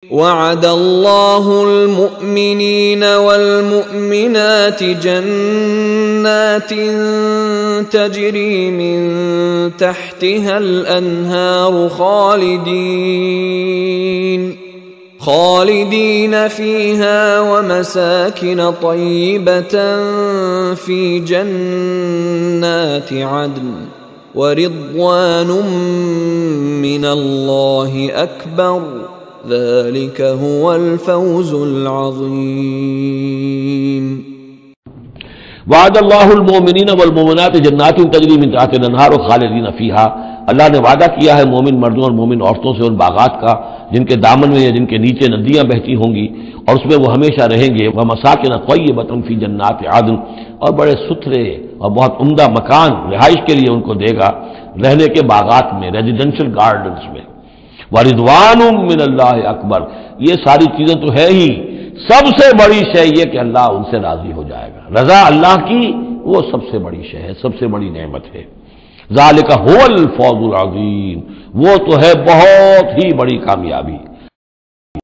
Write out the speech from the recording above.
वअदल्लाहुल मुमिनीन वल मुमिनाति जन्नातिन तजरी मिन तहतिहल अन्हारु खालिदीन फीहा व मसाकिन तय्यिबतन फी जन्नाति अदन व रिद्वानुम मिनल्लाहि अकबर ज़ालिक हुवल फ़ौज़ुल अज़ीम। वअदल्लाहुल मुमिनीन वल मुमिनाति जन्नातिन तजरी मिन तहतिहा अल-अन्हार खालिदीन फीहा। अल्लाह ने वादा किया है मोमिन मर्दों और मोमिन औरतों से उन बागात का जिनके दामन में या जिनके नीचे नदियां बहती होंगी और उसमें वो हमेशा रहेंगे। व मसाकिन तय्यिबतन फी जन्नाति अदन, और बड़े सुथरे और बहुत उम्दा मकान रिहाइश के लिए उनको देगा रहने के बागात में, रेजिडेंशियल गार्डन्स में। व रिज़वानुम मिनल्लाहि अकबर, ये सारी चीजें तो है ही, सबसे बड़ी शय ये कि अल्लाह उनसे राजी हो जाएगा। रजा अल्लाह की वो सबसे बड़ी शय है, सबसे बड़ी नेमत है। ज़ालिका हुवल फ़ौज़ुल अज़ीम, वो तो है बहुत ही बड़ी कामयाबी।